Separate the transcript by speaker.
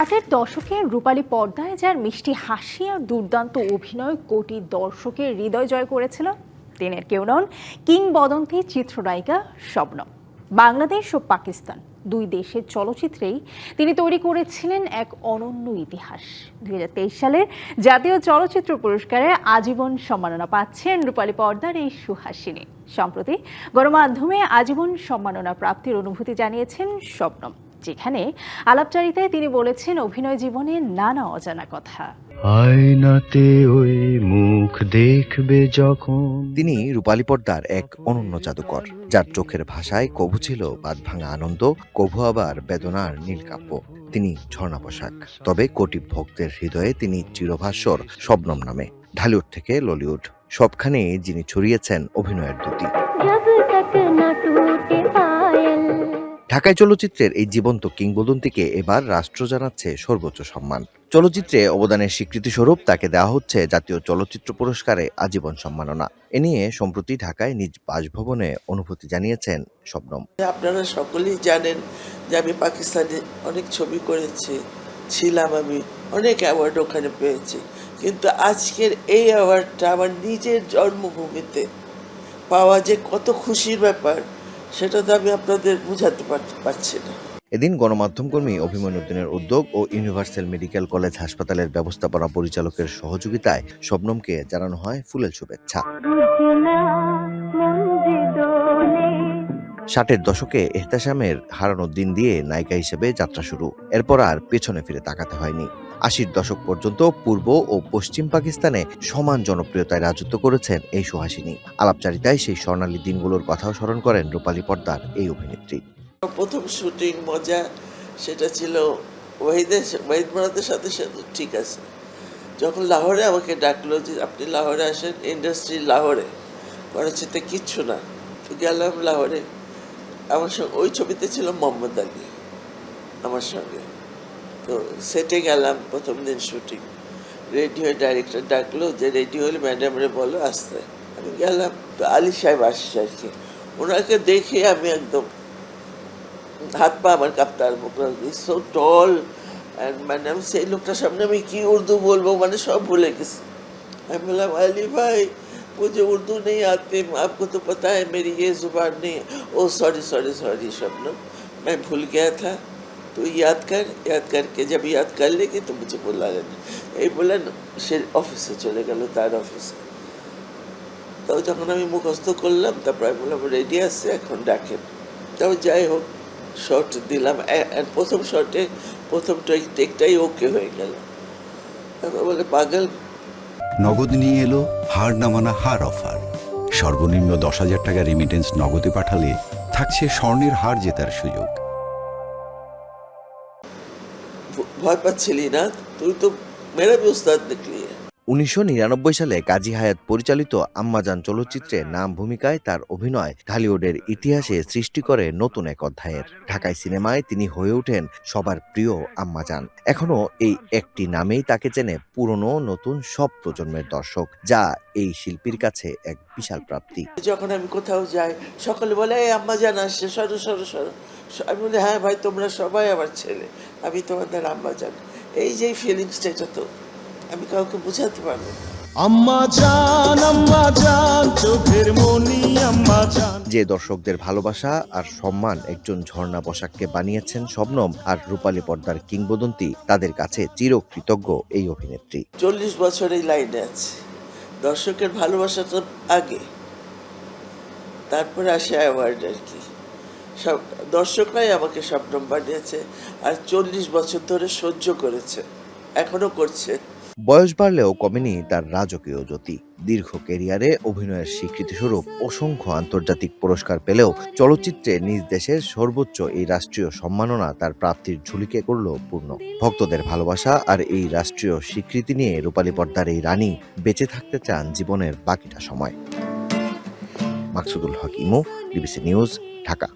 Speaker 1: ষাটের দশকের রূপালী পর্দায় যার মিষ্টি হাসি আর দুর্দান্ত অভিনয় কোটি দর্শকের হৃদয় জয় করেছিল, দিনের কেউ নন কিংবদন্তি চিত্রনায়িকা শবনম। বাংলাদেশ ও পাকিস্তান দুই দেশের চলচ্চিত্রেই তিনি তৈরি করেছিলেন এক অনন্য ইতিহাস। 2023 সালের জাতীয় চলচ্চিত্র পুরস্কারে আজীবন সম্মাননা পাচ্ছেন রূপালী পর্দার এই সুহাসিনী। সম্প্রতি গণমাধ্যমে আজীবন সম্মাননা প্রাপ্তির অনুভূতি জানিয়েছেন শবনম, যেখানে আলাপচারিতায় তিনি বলেছেন অভিনয় জীবনের নানা অজানা কথা।
Speaker 2: আয়নাতে ওই মুখ দেখবে যখন।
Speaker 3: তিনি রূপালী পর্দার এক অনন্য জাদুকর, যার চোখের ভাষায় কভু ছিল বাঁধভাঙা আনন্দ, কভু আবার বেদনার নীলকাব্য। তিনি ঝর্ণা পোশাক, তবে কোটি ভক্তের হৃদয়ে তিনি চিরভাস্বর শবনম নামে। ঢালিউড থেকে ললিউড সবখানে যিনি ছড়িয়েছেন অভিনয়ের দ্যুতি। ঢাকায় চলচ্চিত্রের এই জীবন্ত কিংবদন্তিকে এবার রাষ্ট্র জানাচ্ছে সর্বোচ্চ সম্মান। চলচ্চিত্রে অবদানের স্বীকৃতিস্বরূপ তাকে দেওয়া হচ্ছে জাতীয় চলচ্চিত্র পুরস্কারে আজীবন সম্মাননা। এ নিয়ে সম্প্রতি ঢাকায় নিজ বাসভবনে অনুভূতি জানিয়েছেন শবনম।
Speaker 4: আপনারা সকলেই জানেন যে আমি পাকিস্তানে অনেক ছবি করেছি, ছিলাম, আমি অনেক অ্যাওয়ার্ড ওখানে পেয়েছি, কিন্তু আজকের এই অ্যাওয়ার্ডটা আমার নিজের জন্মভূমিতে পাওয়া যে কত খুশির ব্যাপার, সেটা তো আমি আপনাদের বোঝাতে পারছি না।
Speaker 3: এদিন গণমাধ্যম কর্মী অভিমন্যুদ্দিনের উদ্যোগ ও ইউনিভার্সাল মেডিকেল কলেজ হাসপাতালের ব্যবস্থাপনা পরিচালকের সহযোগিতায় শবনমকে জানানো হয় ফুলেল শুভেচ্ছা। ষাটের দশকে এহতেশামের হারানো দিন দিয়ে নায়িকা হিসেবে যাত্রা শুরু, এরপর আর পেছনে ফিরে তাকাতে হয়নি। 80-র দশক পর্যন্ত পূর্ব ও পশ্চিম পাকিস্তানে সমান জনপ্রিয়তায় রাজত্ব করেছেন এই সুহাসিনী। আলাপচারিতায় সেই স্বর্ণালী দিনগুলোর কথাও স্মরণ করেন রূপালী পর্দার এই অভিনেত্রী।
Speaker 4: প্রথম শুটিং মজা সেটা ছিল ওয়াহিদ মুরাদের সাথে সাথে, ঠিক আছে। যখন লাহোরে আমাকে ডাকলো যে আপনি লাহোরে আসেন, ইন্ডাস্ট্রি লাহোরে, করাচিতে কিচ্ছু না, তো গেলাম লাহোরে। আমার সঙ্গে ওই ছবিতে ছিল মোহাম্মদ আলী আমার সঙ্গে, তো সেটে গেলাম প্রথম দিন শুটিং। রেডি হয়ে ডাইরেক্টর ডাকলো যে রেডি হলে ম্যাডামরে বলো আসতে। আমি গেলাম, তো আলী সাহেব আসছে আর কি। ওনাকে দেখে আমি একদম হাত পা আমার কাঁপতে আরম্ভ করলাম, সো টল অ্যান্ড ম্যাডাম, সেই লোকটার সামনে আমি কি উর্দু বলবো, মানে সব ভুলে গেছি। আমি বললাম আলী ভাই मुझे उर्दू नहीं आती, आपको तो पता है मेरी ये जुबान नहीं है। ओ सॉरी सॉरी सॉरी शबनम, मैं भूल गया था, तो याद करके जब याद कर लेगी तो मुझे बुला लेना। এই বলে সে অফিসে চলে গেল, তার অফিসে। তো যখন আমি মুখস্থ করলাম, তারপর আমি বললাম রেডি আছে, এখন ডাকেন। তাও যাই হোক, শর্ট দিলাম, প্রথম শর্টে প্রথম টেকটাই ওকে হয়ে গেল। তারপর বলে পাগল।
Speaker 5: নগদ নিয়ে এলো হার না মানা হার অফার। সর্বনিম্ন 10,000 টাকা রেমিটেন্স নগদে পাঠালে থাকছে স্বর্ণের হার জেতার সুযোগ।
Speaker 4: ভয় পাচ্ছিলি না, তুই তো মেরা ভি উস্তাদ নিকলি।
Speaker 3: 1999 সালে কাজী হায়াত পরিচালিত আম্মাজান চলচ্চিত্রে নাম ভূমিকায় তার অভিনয় ঢালিউডের ইতিহাসে সৃষ্টি করে নতুন এক অধ্যায়ের। ঢাকাই সিনেমায় তিনি হয়ে ওঠেন সবার প্রিয় আম্মাজান। এখনো এই একটি নামেই তাকে চেনে পুরনো নতুন সব প্রজন্মের দর্শক, যা এই শিল্পীর কাছে এক বিশাল প্রাপ্তি।
Speaker 4: যখন আমি কোথাও যাই, সকলে বলে এই আম্মাজান আসছে, সরো সরো সরো। আমি বলি হ্যাঁ ভাই, তোমরা সবাই আমার ছেলে, আমি তোমাদের আম্মাজান। এই যে ফিলিংসটা, এটা তো আমি কাউকে বোঝাতে পারবো।
Speaker 3: যে দর্শকদের ভালোবাসা আর সম্মান একজন ঝর্ণা পোশাককে বানিয়েছেন শবনম আর রূপালী পর্দার কিংবদন্তি, তাদের কাছে চিরকৃতজ্ঞ এই অভিনেত্রী।
Speaker 4: 40 বছর এই লাইনে আছে, দর্শকের ভালোবাসাটা আগে, তারপরে আসে অ্যাওয়ার্ড আর কি। সব দর্শকরাই আমাকে শবনম বানিয়েছে, আর 40 বছর ধরে সহ্য করেছে, এখনো করছে।
Speaker 3: বয়স বাড়লেও কমেনি তার রাজকীয় জ্যোতি। দীর্ঘ ক্যারিয়ারে অভিনয়ের স্বীকৃতিস্বরূপ অসংখ্য আন্তর্জাতিক পুরস্কার পেলেও চলচ্চিত্রে নিজ দেশের সর্বোচ্চ এই রাষ্ট্রীয় সম্মাননা তার প্রাপ্তির ঝুলিকে করল পূর্ণ। ভক্তদের ভালোবাসা আর এই রাষ্ট্রীয় স্বীকৃতি নিয়ে রূপালী পর্দার এই রানী বেঁচে থাকতে চান জীবনের বাকিটা সময়। মাকসুদুল হক ইমু, ডিবিসি নিউজ, ঢাকা।